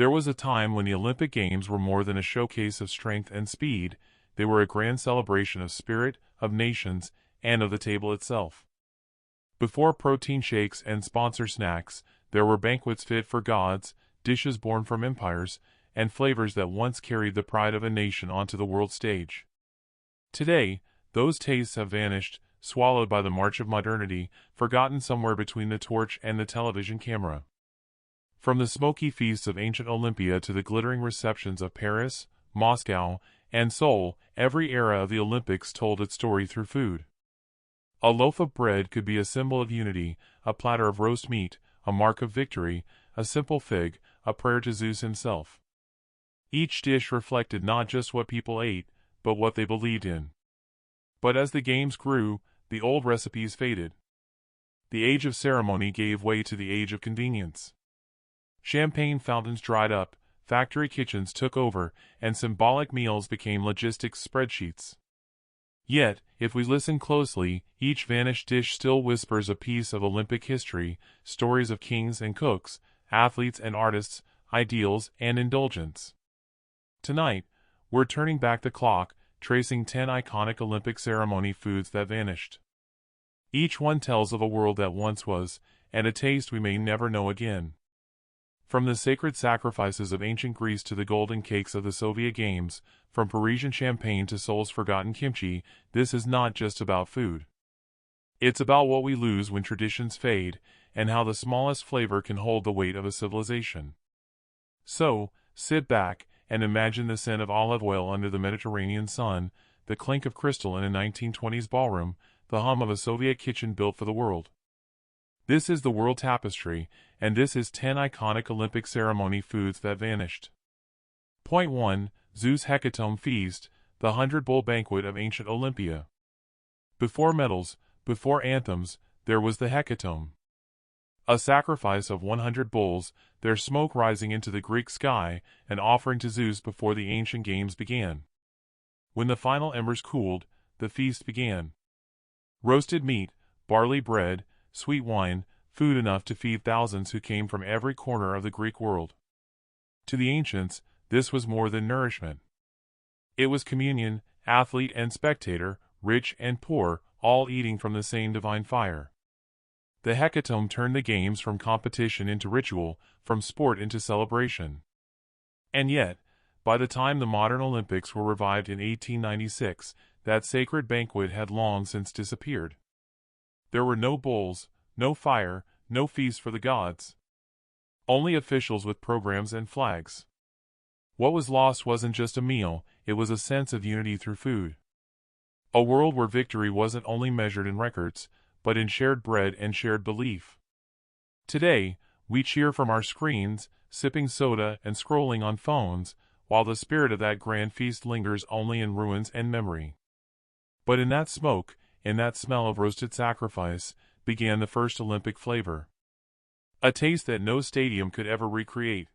There was a time when the Olympic Games were more than a showcase of strength and speed, they were a grand celebration of spirit, of nations, and of the table itself. Before protein shakes and sponsor snacks, there were banquets fit for gods, dishes born from empires, and flavors that once carried the pride of a nation onto the world stage. Today, those tastes have vanished, swallowed by the march of modernity, forgotten somewhere between the torch and the television camera. From the smoky feasts of ancient Olympia to the glittering receptions of Paris, Moscow, and Seoul, every era of the Olympics told its story through food. A loaf of bread could be a symbol of unity, a platter of roast meat, a mark of victory, a simple fig, a prayer to Zeus himself. Each dish reflected not just what people ate, but what they believed in. But as the games grew, the old recipes faded. The age of ceremony gave way to the age of convenience. Champagne fountains dried up, factory kitchens took over, and symbolic meals became logistics spreadsheets. Yet, if we listen closely, each vanished dish still whispers a piece of Olympic history, stories of kings and cooks, athletes and artists, ideals and indulgence. Tonight, we're turning back the clock, tracing 10 iconic Olympic ceremony foods that vanished. Each one tells of a world that once was, and a taste we may never know again. From the sacred sacrifices of ancient Greece to the golden cakes of the Soviet Games, from Parisian champagne to Seoul's forgotten kimchi, this is not just about food. It's about what we lose when traditions fade, and how the smallest flavor can hold the weight of a civilization. So, sit back, and imagine the scent of olive oil under the Mediterranean sun, the clink of crystal in a 1920s ballroom, the hum of a Soviet kitchen built for the world. This is the World Tapestry, and this is 10 iconic Olympic ceremony foods that vanished. Point 1. Zeus Hecatomb Feast, the 100-bowl banquet of ancient Olympia. Before medals, before anthems, there was the hecatomb. A sacrifice of 100 bulls, their smoke rising into the Greek sky, an offering to Zeus before the ancient games began. When the final embers cooled, the feast began. Roasted meat, barley bread, sweet wine, food enough to feed thousands who came from every corner of the Greek world. To the ancients, this was more than nourishment. It was communion, athlete and spectator, rich and poor, all eating from the same divine fire. The hecatomb turned the games from competition into ritual, from sport into celebration. And yet, by the time the modern Olympics were revived in 1896, that sacred banquet had long since disappeared. There were no bulls, no fire, no feast for the gods. Only officials with programs and flags. What was lost wasn't just a meal, it was a sense of unity through food. A world where victory wasn't only measured in records, but in shared bread and shared belief. Today, we cheer from our screens, sipping soda and scrolling on phones, while the spirit of that grand feast lingers only in ruins and memory. But in that smoke, in that smell of roasted sacrifice, began the first Olympic flavor. A taste that no stadium could ever recreate.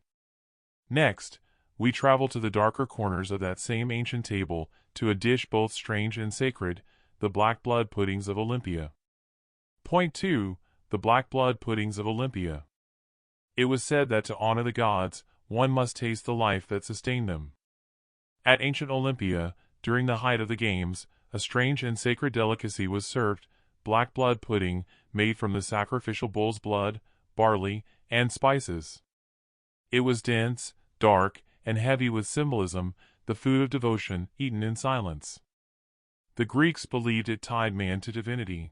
Next, we travel to the darker corners of that same ancient table, to a dish both strange and sacred, the black blood puddings of Olympia. Point 2. The black blood puddings of Olympia. It was said that to honor the gods, one must taste the life that sustained them. At ancient Olympia, during the height of the games, a strange and sacred delicacy was served, black blood pudding, made from the sacrificial bull's blood, barley, and spices. It was dense, dark, and heavy with symbolism, the food of devotion, eaten in silence. The Greeks believed it tied man to divinity.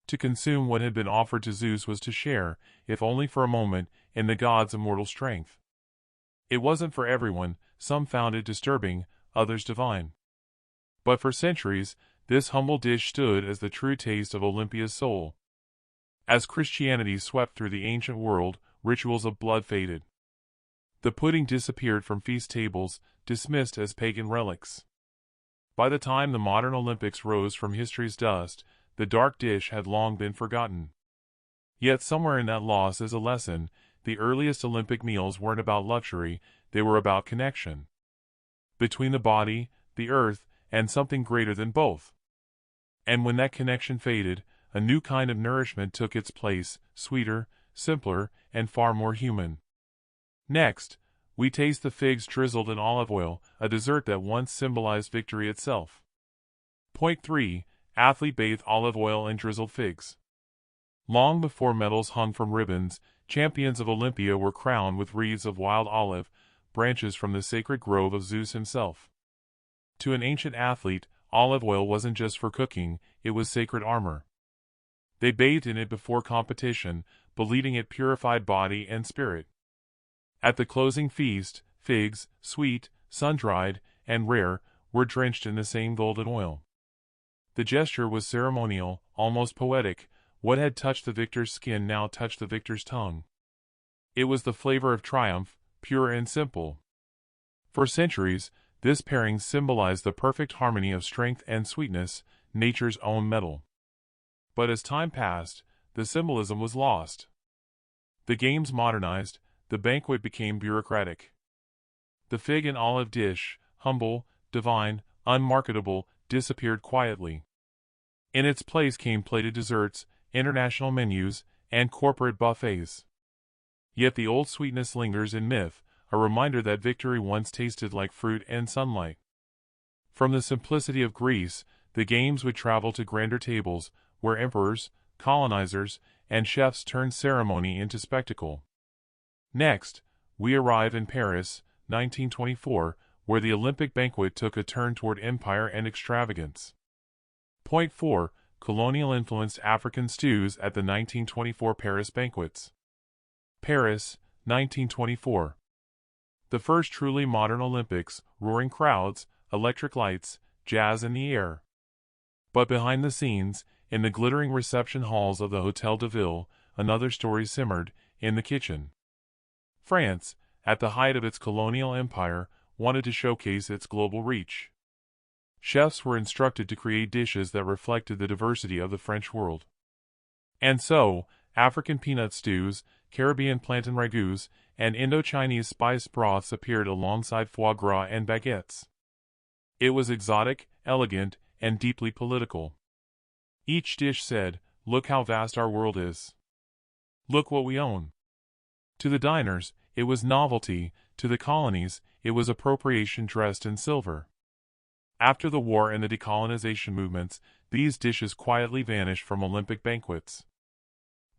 To consume what had been offered to Zeus was to share, if only for a moment, in the god's immortal strength. It wasn't for everyone, some found it disturbing, others divine. But for centuries, this humble dish stood as the true taste of Olympia's soul. As Christianity swept through the ancient world, rituals of blood faded. The pudding disappeared from feast tables, dismissed as pagan relics. By the time the modern Olympics rose from history's dust, the dark dish had long been forgotten. Yet somewhere in that loss is a lesson: the earliest Olympic meals weren't about luxury, they were about connection. Between the body, the earth, and something greater than both. And when that connection faded, a new kind of nourishment took its place, sweeter, simpler, and far more human. Next, We taste the figs drizzled in olive oil, a dessert that once symbolized victory itself. Point 3. Athlete bathe olive oil and drizzled figs. Long before medals hung from ribbons, champions of Olympia were crowned with wreaths of wild olive, branches from the sacred grove of Zeus himself. To an ancient athlete, olive oil wasn't just for cooking, it was sacred armor. They bathed in it before competition, believing it purified body and spirit. At the closing feast, figs, sweet, sun-dried, and rare, were drenched in the same golden oil. The gesture was ceremonial, almost poetic. What had touched the victor's skin now touched the victor's tongue. It was the flavor of triumph, pure and simple. For centuries, this pairing symbolized the perfect harmony of strength and sweetness, nature's own medal. But as time passed, the symbolism was lost. The games modernized, the banquet became bureaucratic. The fig and olive dish, humble, divine, unmarketable, disappeared quietly. In its place came plated desserts, international menus, and corporate buffets. Yet the old sweetness lingers in myth, a reminder that victory once tasted like fruit and sunlight. From the simplicity of Greece, the games would travel to grander tables, where emperors, colonizers, and chefs turned ceremony into spectacle. Next, we arrive in Paris, 1924, where the Olympic banquet took a turn toward empire and extravagance. Point 4. Colonial-influenced African stews at the 1924 Paris banquets. Paris, 1924. The first truly modern Olympics, roaring crowds, electric lights, jazz in the air. But behind the scenes, in the glittering reception halls of the Hôtel de Ville, another story simmered, in the kitchen. France, at the height of its colonial empire, wanted to showcase its global reach. Chefs were instructed to create dishes that reflected the diversity of the French world. And so, African peanut stews, Caribbean plantain ragouts, and Indo-Chinese spiced broths appeared alongside foie gras and baguettes. It was exotic, elegant, and deeply political. Each dish said, "Look how vast our world is. Look what we own." To the diners, it was novelty, to the colonies, it was appropriation dressed in silver. After the war and the decolonization movements, these dishes quietly vanished from Olympic banquets.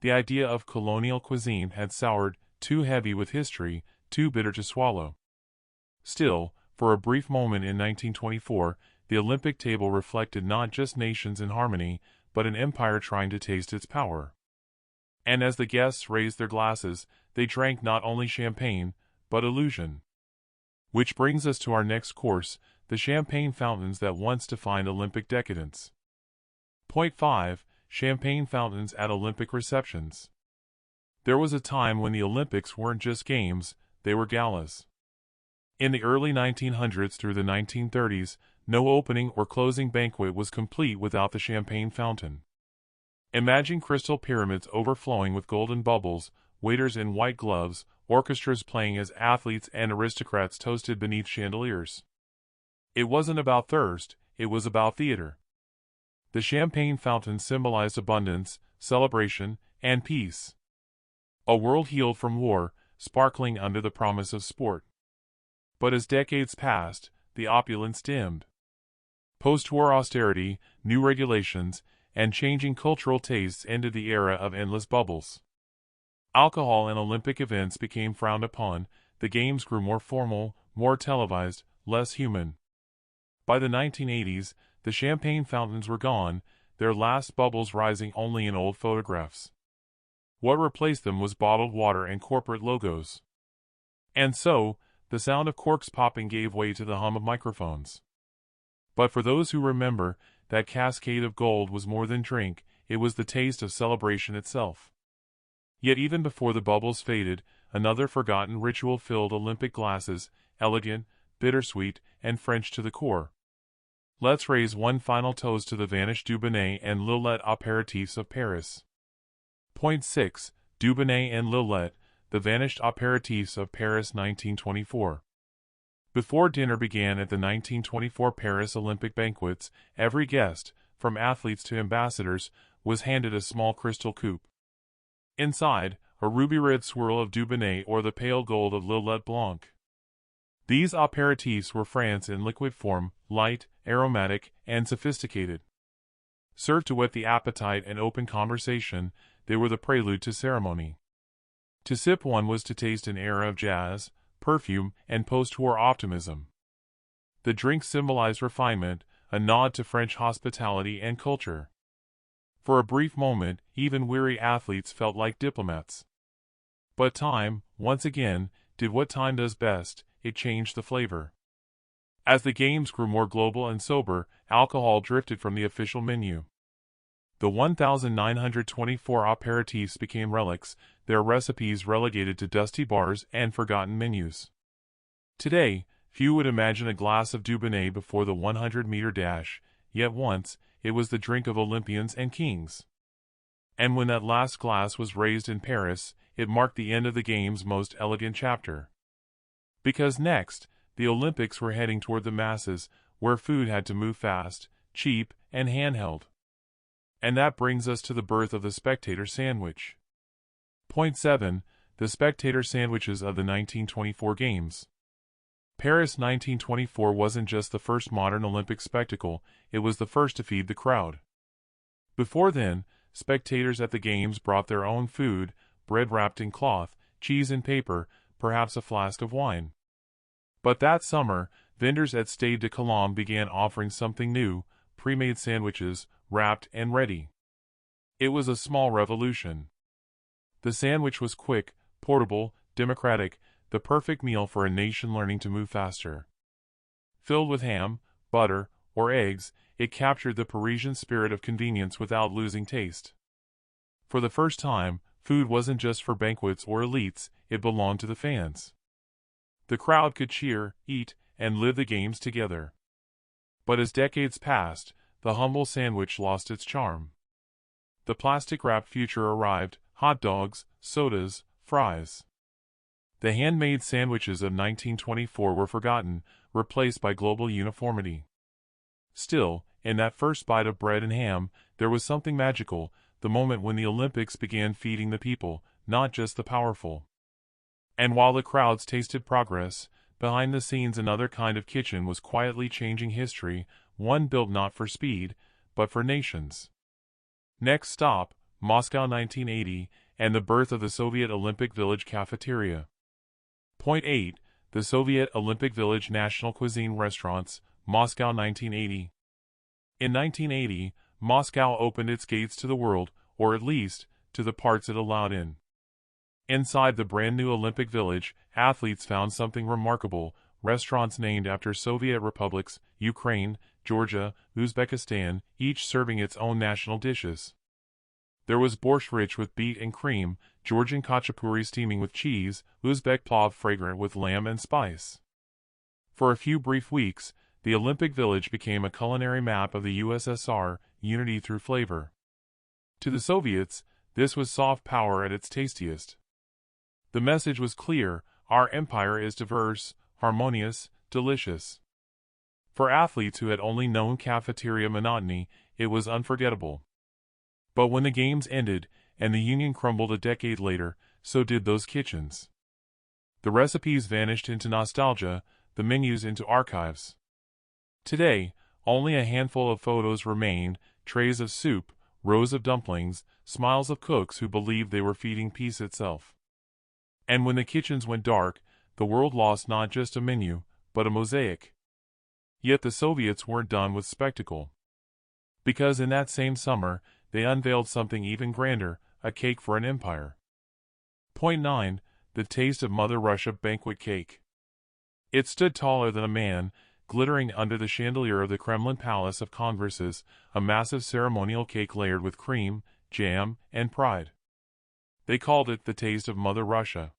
The idea of colonial cuisine had soured, too heavy with history, too bitter to swallow. Still, for a brief moment in 1924, the Olympic table reflected not just nations in harmony, but an empire trying to taste its power. And as the guests raised their glasses, they drank not only champagne, but illusion. Which brings us to our next course, the champagne fountains that once defined Olympic decadence. Point 5. Champagne fountains at Olympic receptions. There was a time when the Olympics weren't just games, they were galas. In the early 1900s through the 1930s, no opening or closing banquet was complete without the champagne fountain. Imagine crystal pyramids overflowing with golden bubbles, waiters in white gloves, orchestras playing as athletes and aristocrats toasted beneath chandeliers. It wasn't about thirst, it was about theater. The champagne fountain symbolized abundance, celebration, and peace. A world healed from war, sparkling under the promise of sport. But as decades passed, the opulence dimmed. Post-war austerity, new regulations, and changing cultural tastes ended the era of endless bubbles. Alcohol and Olympic events became frowned upon, the games grew more formal, more televised, less human. By the 1980s, the champagne fountains were gone, their last bubbles rising only in old photographs. What replaced them was bottled water and corporate logos. And so, the sound of corks popping gave way to the hum of microphones. But for those who remember, that cascade of gold was more than drink, it was the taste of celebration itself. Yet even before the bubbles faded, another forgotten ritual filled Olympic glasses, elegant, bittersweet, and French to the core. Let's raise one final toast to the vanished Dubonnet and Lillet apéritifs of Paris. Point 6. Dubonnet and Lillet, the vanished apéritifs of Paris 1924. Before dinner began at the 1924 Paris Olympic banquets, every guest, from athletes to ambassadors, was handed a small crystal coupe. Inside, a ruby red swirl of Dubonnet or the pale gold of Lillet Blanc. These apéritifs were France in liquid form, light, aromatic, and sophisticated. Served to whet the appetite and open conversation, they were the prelude to ceremony. To sip one was to taste an era of jazz, perfume, and post-war optimism. The drink symbolized refinement, a nod to French hospitality and culture. For a brief moment, even weary athletes felt like diplomats. But time, once again, did what time does best: it changed the flavor. As the games grew more global and sober, alcohol drifted from the official menu. The 1,924 apéritifs became relics, their recipes relegated to dusty bars and forgotten menus. Today, few would imagine a glass of Dubonnet before the 100-meter dash, yet once, it was the drink of Olympians and kings. And when that last glass was raised in Paris, it marked the end of the game's most elegant chapter. Because next, the Olympics were heading toward the masses, where food had to move fast, cheap, and handheld. And that brings us to the birth of the spectator sandwich. Point 7. The spectator sandwiches of the 1924 Games. Paris 1924 wasn't just the first modern Olympic spectacle, it was the first to feed the crowd. Before then, spectators at the Games brought their own food, bread wrapped in cloth, cheese in paper, perhaps a flask of wine. But that summer, vendors at Stade de Colombe began offering something new: pre-made sandwiches, wrapped and ready. It was a small revolution. The sandwich was quick, portable, democratic, the perfect meal for a nation learning to move faster. Filled with ham, butter, or eggs, it captured the Parisian spirit of convenience without losing taste. For the first time, food wasn't just for banquets or elites, it belonged to the fans. The crowd could cheer, eat, and live the games together. But as decades passed, the humble sandwich lost its charm. The plastic-wrapped future arrived: hot dogs, sodas, fries. The handmade sandwiches of 1924 were forgotten, replaced by global uniformity. Still, in that first bite of bread and ham, there was something magical, the moment when the Olympics began feeding the people, not just the powerful. And while the crowds tasted progress, behind the scenes another kind of kitchen was quietly changing history, one built not for speed, but for nations. Next stop, Moscow 1980, and the birth of the Soviet Olympic Village cafeteria. Point 8. The Soviet Olympic Village National Cuisine Restaurants, Moscow 1980. In 1980, Moscow opened its gates to the world, or at least, to the parts it allowed in. Inside the brand-new Olympic Village, athletes found something remarkable: restaurants named after Soviet republics, Ukraine, Georgia, Uzbekistan, each serving its own national dishes. There was borscht rich with beet and cream, Georgian khachapuri steaming with cheese, Uzbek plov fragrant with lamb and spice. For a few brief weeks, the Olympic Village became a culinary map of the USSR, unity through flavor. To the Soviets, this was soft power at its tastiest. The message was clear: our empire is diverse, harmonious, delicious. For athletes who had only known cafeteria monotony, it was unforgettable. But when the games ended, and the Union crumbled a decade later, so did those kitchens. The recipes vanished into nostalgia, the menus into archives. Today, only a handful of photos remain: trays of soup, rows of dumplings, smiles of cooks who believed they were feeding peace itself. And when the kitchens went dark, the world lost not just a menu, but a mosaic. Yet the Soviets weren't done with spectacle. Because in that same summer, they unveiled something even grander: a cake for an empire. Point 9. The taste of Mother Russia banquet cake. It stood taller than a man, glittering under the chandelier of the Kremlin Palace of Congresses, a massive ceremonial cake layered with cream, jam, and pride. They called it the taste of Mother Russia.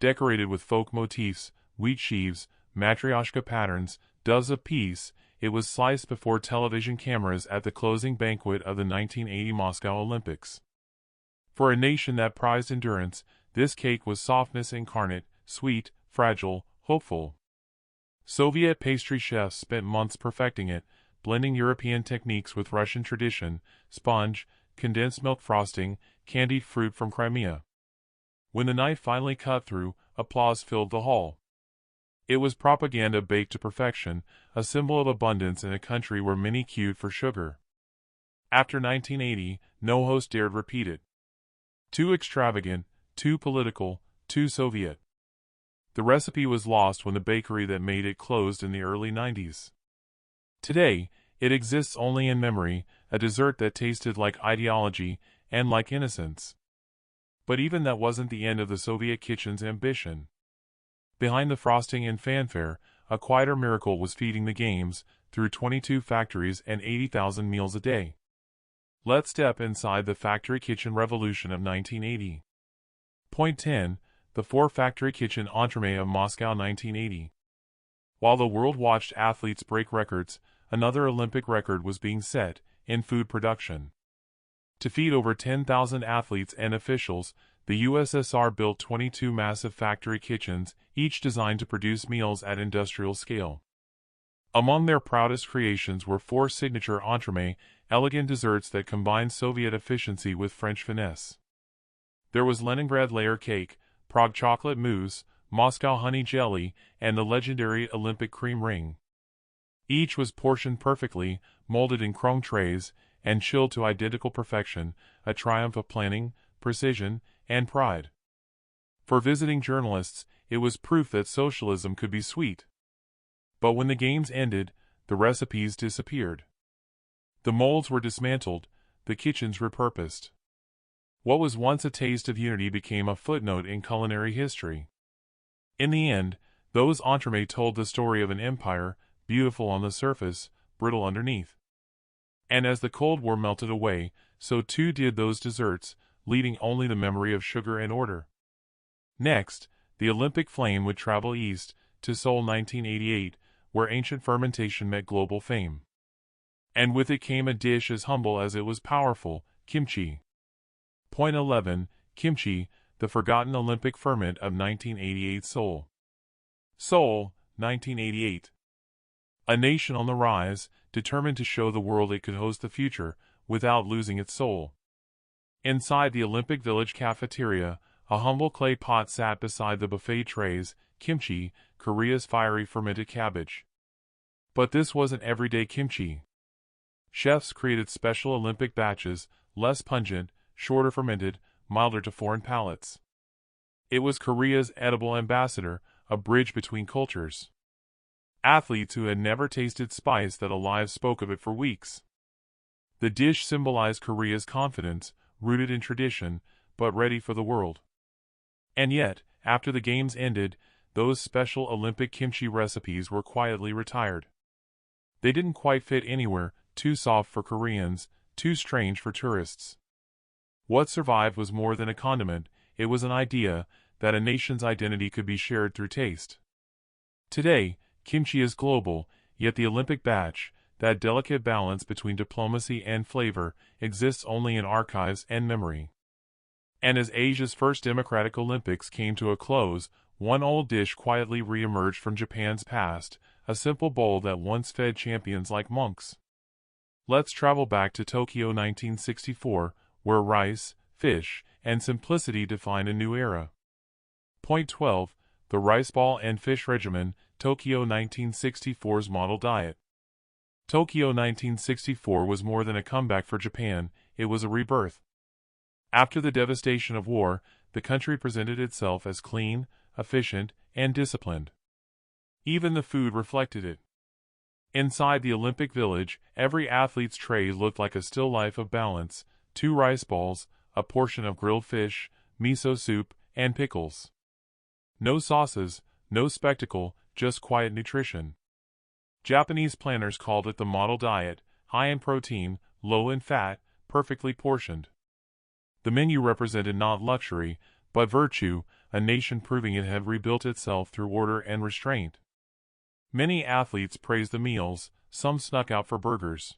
Decorated with folk motifs, wheat sheaves, matryoshka patterns, doves of peace, it was sliced before television cameras at the closing banquet of the 1980 Moscow Olympics. For a nation that prized endurance, this cake was softness incarnate: sweet, fragile, hopeful. Soviet pastry chefs spent months perfecting it, blending European techniques with Russian tradition: sponge, condensed milk frosting, candied fruit from Crimea. When the knife finally cut through, applause filled the hall. It was propaganda baked to perfection, a symbol of abundance in a country where many queued for sugar. After 1980, no host dared repeat it. Too extravagant, too political, too Soviet. The recipe was lost when the bakery that made it closed in the early 90s. Today, it exists only in memory, a dessert that tasted like ideology and like innocence. But even that wasn't the end of the Soviet kitchen's ambition. Behind the frosting and fanfare, a quieter miracle was feeding the games, through 22 factories and 80,000 meals a day. Let's step inside the factory kitchen revolution of 1980. Point 10. The four-factory kitchen entremet of Moscow 1980. While the world watched athletes break records, another Olympic record was being set, in food production. To feed over 10,000 athletes and officials, the USSR built 22 massive factory kitchens, each designed to produce meals at industrial scale. Among their proudest creations were four signature entremets, elegant desserts that combined Soviet efficiency with French finesse. There was Leningrad layer cake, Prague chocolate mousse, Moscow honey jelly, and the legendary Olympic cream ring. Each was portioned perfectly, molded in chrome trays, and chilled to identical perfection, a triumph of planning, precision, and pride. For visiting journalists, it was proof that socialism could be sweet. But when the games ended, the recipes disappeared. The molds were dismantled, the kitchens repurposed. What was once a taste of unity became a footnote in culinary history. In the end, those entremets told the story of an empire, beautiful on the surface, brittle underneath. And as the Cold War melted away, so too did those desserts, leaving only the memory of sugar and order. Next, the Olympic flame would travel east, to Seoul 1988, where ancient fermentation met global fame. And with it came a dish as humble as it was powerful, kimchi. Point 11. Kimchi, the forgotten Olympic ferment of 1988 Seoul. Seoul, 1988. A nation on the rise, determined to show the world it could host the future, without losing its soul. Inside the Olympic Village cafeteria, a humble clay pot sat beside the buffet trays, kimchi, Korea's fiery fermented cabbage. But this wasn't everyday kimchi. Chefs created special Olympic batches, less pungent, shorter fermented, milder to foreign palates. It was Korea's edible ambassador, a bridge between cultures. Athletes who had never tasted spice that alive spoke of it for weeks. The dish symbolized Korea's confidence, rooted in tradition, but ready for the world. And yet, after the games ended, those special Olympic kimchi recipes were quietly retired. They didn't quite fit anywhere, too soft for Koreans, too strange for tourists. What survived was more than a condiment, it was an idea that a nation's identity could be shared through taste. Today, kimchi is global, yet the Olympic batch, that delicate balance between diplomacy and flavor, exists only in archives and memory. And as Asia's first democratic Olympics came to a close, one old dish quietly re-emerged from Japan's past, a simple bowl that once fed champions like monks. Let's travel back to Tokyo 1964, where rice, fish, and simplicity define a new era. Point 12. The rice ball and fish regimen, Tokyo 1964's model diet. Tokyo 1964 was more than a comeback for Japan, it was a rebirth. After the devastation of war, the country presented itself as clean, efficient, and disciplined. Even the food reflected it. Inside the Olympic Village, every athlete's tray looked like a still life of balance, 2 rice balls, a portion of grilled fish, miso soup, and pickles. No sauces, no spectacle, just quiet nutrition. Japanese planners called it the model diet, high in protein, low in fat, perfectly portioned. The menu represented not luxury, but virtue, a nation proving it had rebuilt itself through order and restraint. Many athletes praised the meals, some snuck out for burgers.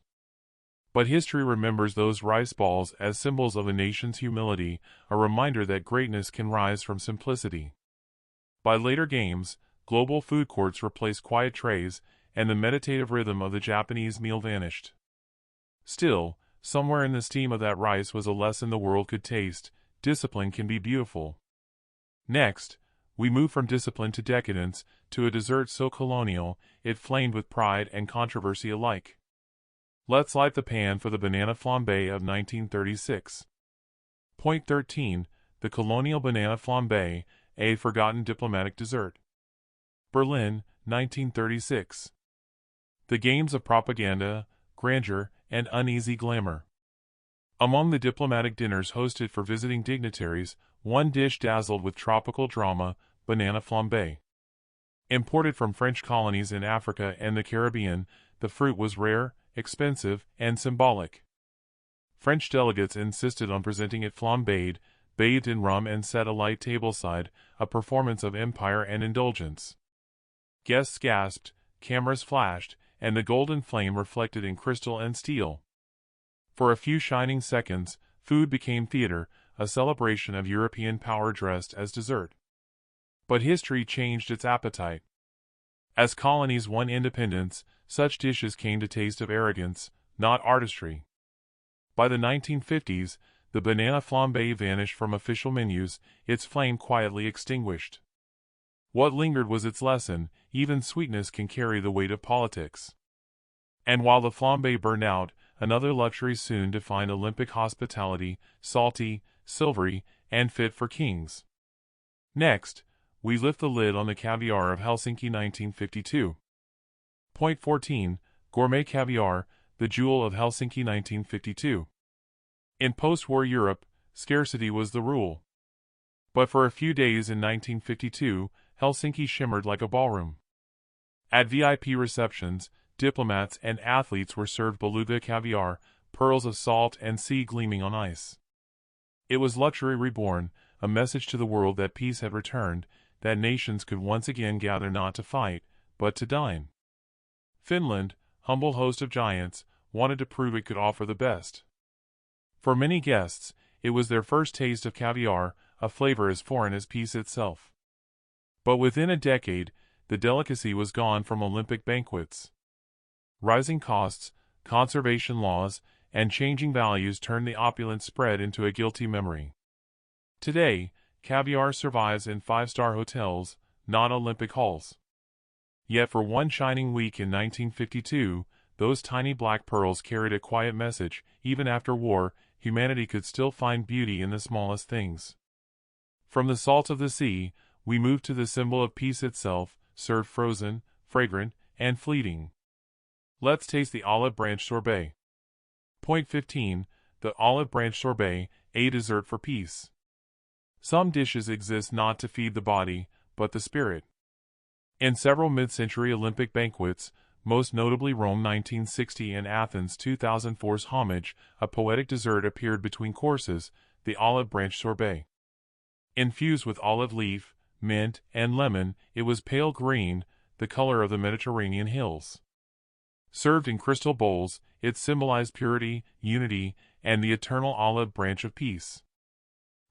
But history remembers those rice balls as symbols of a nation's humility, a reminder that greatness can rise from simplicity. By later games, global food courts replaced quiet trays, and the meditative rhythm of the Japanese meal vanished. Still, somewhere in the steam of that rice was a lesson the world could taste: discipline can be beautiful. Next, we move from discipline to decadence, to a dessert so colonial, it flamed with pride and controversy alike. Let's light the pan for the banana flambé of 1936. Point 13. The colonial banana flambé, a forgotten diplomatic dessert. Berlin, 1936. The games of propaganda, grandeur, and uneasy glamour. Among the diplomatic dinners hosted for visiting dignitaries, one dish dazzled with tropical drama, banana flambé. Imported from French colonies in Africa and the Caribbean, the fruit was rare, expensive, and symbolic. French delegates insisted on presenting it flambéed, bathed in rum and set alight tableside, a performance of empire and indulgence. Guests gasped, cameras flashed, and the golden flame reflected in crystal and steel. For a few shining seconds, food became theater, a celebration of European power dressed as dessert. But history changed its appetite. As colonies won independence, such dishes came to taste of arrogance, not artistry. By the 1950s, the banana flambé vanished from official menus, its flame quietly extinguished. What lingered was its lesson: even sweetness can carry the weight of politics. And while the flambé burned out, another luxury soon defined Olympic hospitality: salty, silvery, and fit for kings. Next, we lift the lid on the caviar of Helsinki 1952. Point 14. Gourmet caviar, the jewel of Helsinki 1952. In post-war Europe, scarcity was the rule. But for a few days in 1952, Helsinki shimmered like a ballroom. At VIP receptions, diplomats and athletes were served beluga caviar, pearls of salt and sea gleaming on ice. It was luxury reborn, a message to the world that peace had returned, that nations could once again gather not to fight, but to dine. Finland, humble host of giants, wanted to prove it could offer the best. For many guests, it was their first taste of caviar, a flavor as foreign as peace itself. But within a decade, the delicacy was gone from Olympic banquets. Rising costs, conservation laws, and changing values turned the opulent spread into a guilty memory. Today, caviar survives in five-star hotels, not Olympic halls. Yet for one shining week in 1952, those tiny black pearls carried a quiet message: even after war, humanity could still find beauty in the smallest things. From the salt of the sea, we move to the symbol of peace itself, served frozen, fragrant, and fleeting. Let's taste the olive branch sorbet. Point 15. The olive branch sorbet, a dessert for peace. Some dishes exist not to feed the body, but the spirit. In several mid-century Olympic banquets, most notably Rome 1960 and Athens 2004's homage, a poetic dessert appeared between courses, the olive branch sorbet. Infused with olive leaf, mint, and lemon, it was pale green, the color of the Mediterranean hills. Served in crystal bowls, it symbolized purity, unity, and the eternal olive branch of peace.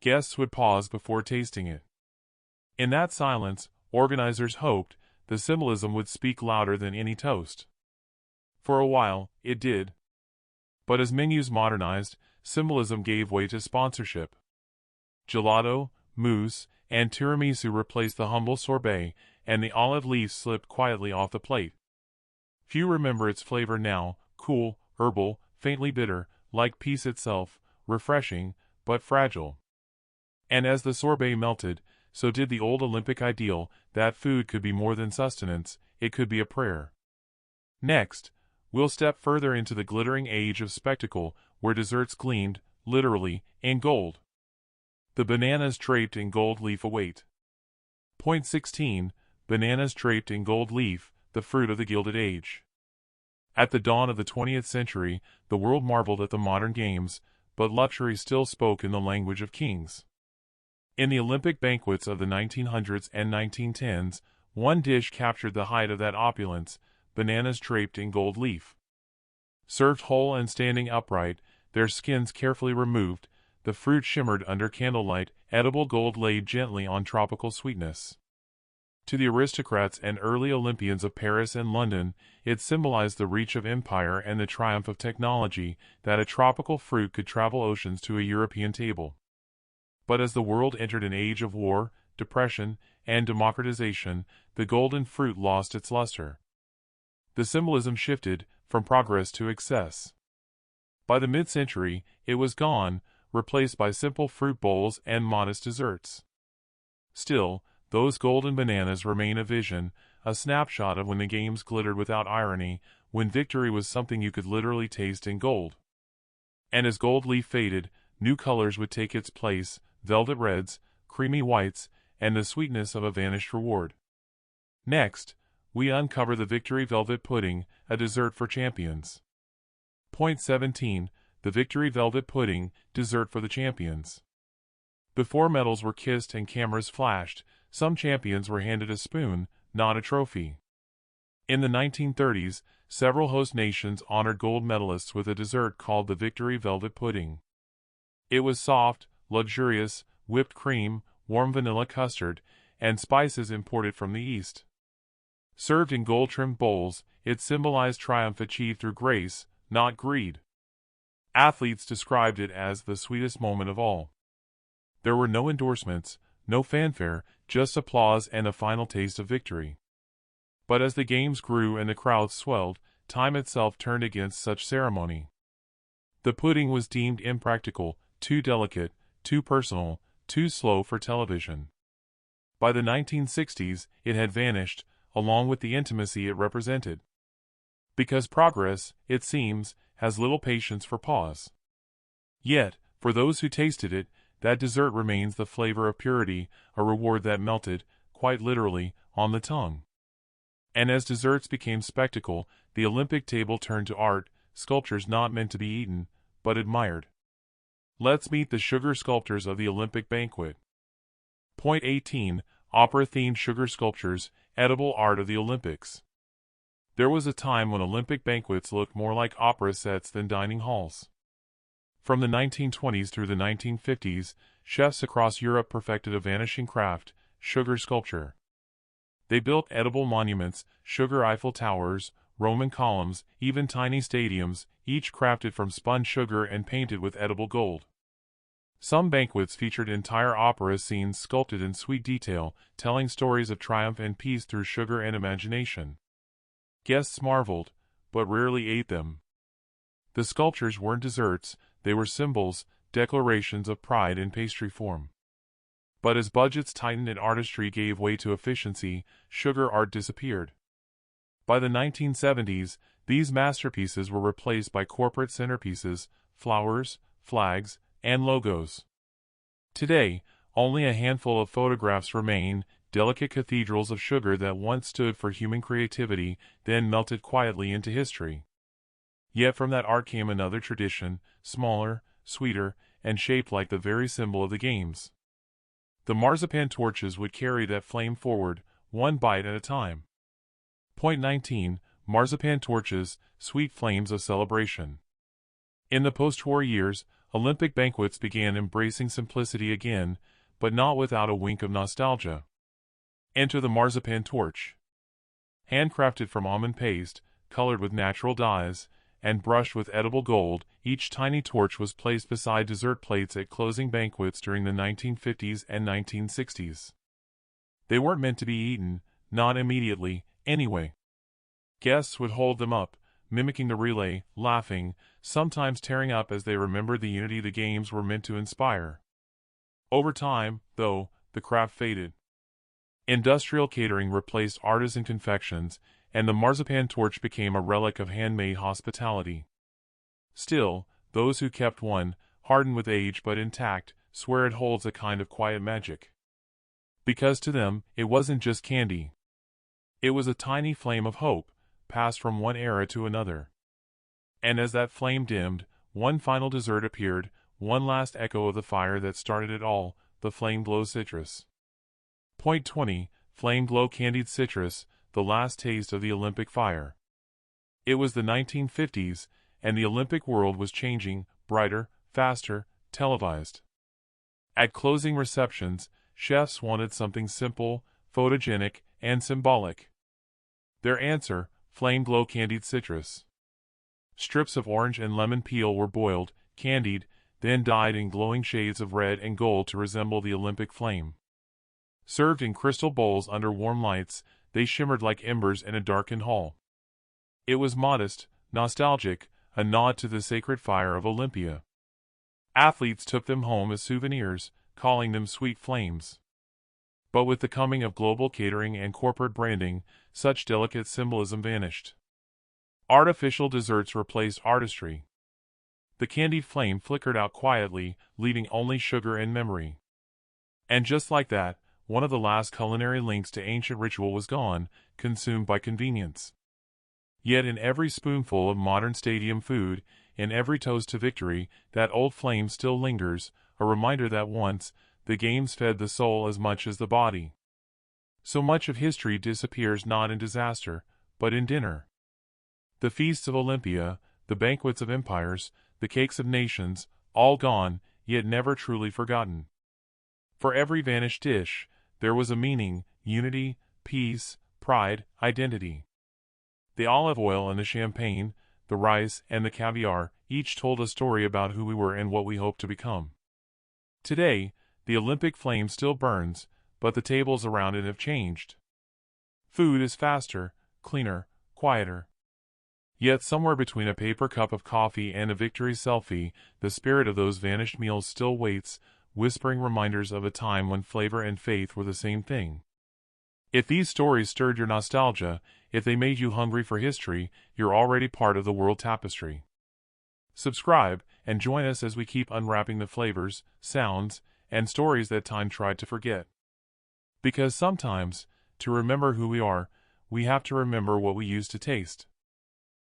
Guests would pause before tasting it. In that silence, organizers hoped the symbolism would speak louder than any toast. For a while, it did. But as menus modernized, symbolism gave way to sponsorship. Gelato, mousse, and tiramisu replaced the humble sorbet, and the olive leaf slipped quietly off the plate. Few remember its flavor now: cool, herbal, faintly bitter, like peace itself, refreshing, but fragile. And as the sorbet melted, so did the old Olympic ideal that food could be more than sustenance, it could be a prayer. Next, we'll step further into the glittering age of spectacle, where desserts gleamed, literally, in gold. The bananas draped in gold leaf await. Point 16. Bananas draped in gold leaf, the fruit of the Gilded Age. At the dawn of the 20th century, the world marveled at the modern games, but luxury still spoke in the language of kings. In the Olympic banquets of the 1900s and 1910s, one dish captured the height of that opulence: bananas draped in gold leaf. Served whole and standing upright, their skins carefully removed, the fruit shimmered under candlelight, edible gold laid gently on tropical sweetness. To the aristocrats and early Olympians of Paris and London, it symbolized the reach of empire and the triumph of technology, that a tropical fruit could travel oceans to a European table. But as the world entered an age of war, depression, and democratization, the golden fruit lost its luster. The symbolism shifted from progress to excess. By the mid-century, it was gone, replaced by simple fruit bowls and modest desserts. Still, those golden bananas remain a vision, a snapshot of when the games glittered without irony, when victory was something you could literally taste in gold. And as gold leaf faded, new colors would take its place, velvet reds, creamy whites, and the sweetness of a vanished reward. Next, we uncover the Victory Velvet Pudding, a dessert for champions. Point 17. The Victory Velvet Pudding, dessert for the champions. Before medals were kissed and cameras flashed, some champions were handed a spoon, not a trophy. In the 1930s, several host nations honored gold medalists with a dessert called the Victory Velvet Pudding. It was soft, luxurious, whipped cream, warm vanilla custard, and spices imported from the East. Served in gold-trimmed bowls, it symbolized triumph achieved through grace, not greed. Athletes described it as the sweetest moment of all. There were no endorsements, no fanfare, just applause and a final taste of victory. But as the games grew and the crowds swelled, time itself turned against such ceremony. The pudding was deemed impractical, too delicate, too personal, too slow for television. By the 1960s, it had vanished, along with the intimacy it represented. Because progress, it seems, has little patience for pause. Yet, for those who tasted it, that dessert remains the flavor of purity, a reward that melted, quite literally, on the tongue. And as desserts became spectacle, the Olympic table turned to art, sculptures not meant to be eaten, but admired. Let's meet the sugar sculptors of the Olympic banquet. Point 18. Opera-themed sugar sculptures, edible art of the Olympics. There was a time when Olympic banquets looked more like opera sets than dining halls. From the 1920s through the 1950s, chefs across Europe perfected a vanishing craft, sugar sculpture. They built edible monuments, sugar Eiffel Towers, Roman columns, even tiny stadiums, each crafted from spun sugar and painted with edible gold. Some banquets featured entire opera scenes sculpted in sweet detail, telling stories of triumph and peace through sugar and imagination. Guests marveled, but rarely ate them. The sculptures weren't desserts, they were symbols, declarations of pride in pastry form. But as budgets tightened and artistry gave way to efficiency, sugar art disappeared. By the 1970s, these masterpieces were replaced by corporate centerpieces, flowers, flags, and logos. Today, only a handful of photographs remain, delicate cathedrals of sugar that once stood for human creativity, then melted quietly into history. Yet from that art came another tradition, smaller, sweeter, and shaped like the very symbol of the games. The marzipan torches would carry that flame forward, one bite at a time. Point 19. Marzipan torches, sweet flames of celebration. In the post-war years, Olympic banquets began embracing simplicity again, but not without a wink of nostalgia. Enter the marzipan torch. Handcrafted from almond paste, colored with natural dyes, and brushed with edible gold, each tiny torch was placed beside dessert plates at closing banquets during the 1950s and 1960s. They weren't meant to be eaten, not immediately, anyway. Guests would hold them up, mimicking the relay, laughing, sometimes tearing up as they remembered the unity the games were meant to inspire. Over time, though, the craft faded. Industrial catering replaced artisan confections, and the marzipan torch became a relic of handmade hospitality. Still, those who kept one, hardened with age but intact, swear it holds a kind of quiet magic. Because to them, it wasn't just candy. It was a tiny flame of hope, passed from one era to another. And as that flame dimmed, one final dessert appeared, one last echo of the fire that started it all, the Flame Glow Citrus. Point 20. Flame Glow Candied Citrus, the last taste of the Olympic fire. It was the 1950s, and the Olympic world was changing, brighter, faster, televised. At closing receptions, chefs wanted something simple, photogenic, and symbolic. Their answer, Flame Glow Candied Citrus. Strips of orange and lemon peel were boiled, candied, then dyed in glowing shades of red and gold to resemble the Olympic flame. Served in crystal bowls under warm lights, they shimmered like embers in a darkened hall. It was modest, nostalgic, a nod to the sacred fire of Olympia. Athletes took them home as souvenirs, calling them sweet flames. But with the coming of global catering and corporate branding, such delicate symbolism vanished. Artificial desserts replaced artistry. The candied flame flickered out quietly, leaving only sugar and memory. And just like that, one of the last culinary links to ancient ritual was gone, consumed by convenience. Yet in every spoonful of modern stadium food, in every toast to victory, that old flame still lingers, a reminder that once, the games fed the soul as much as the body. So much of history disappears not in disaster, but in dinner. The feasts of Olympia, the banquets of empires, the cakes of nations, all gone, yet never truly forgotten. For every vanished dish, there was a meaning, unity, peace, pride, identity. The olive oil and the champagne, the rice and the caviar, each told a story about who we were and what we hoped to become. Today, the Olympic flame still burns, but the tables around it have changed. Food is faster, cleaner, quieter. Yet somewhere between a paper cup of coffee and a victory selfie, the spirit of those vanished meals still waits, whispering reminders of a time when flavor and faith were the same thing. If these stories stirred your nostalgia, if they made you hungry for history, you're already part of the world tapestry. Subscribe, and join us as we keep unwrapping the flavors, sounds, and stories that time tried to forget. Because sometimes, to remember who we are, we have to remember what we used to taste.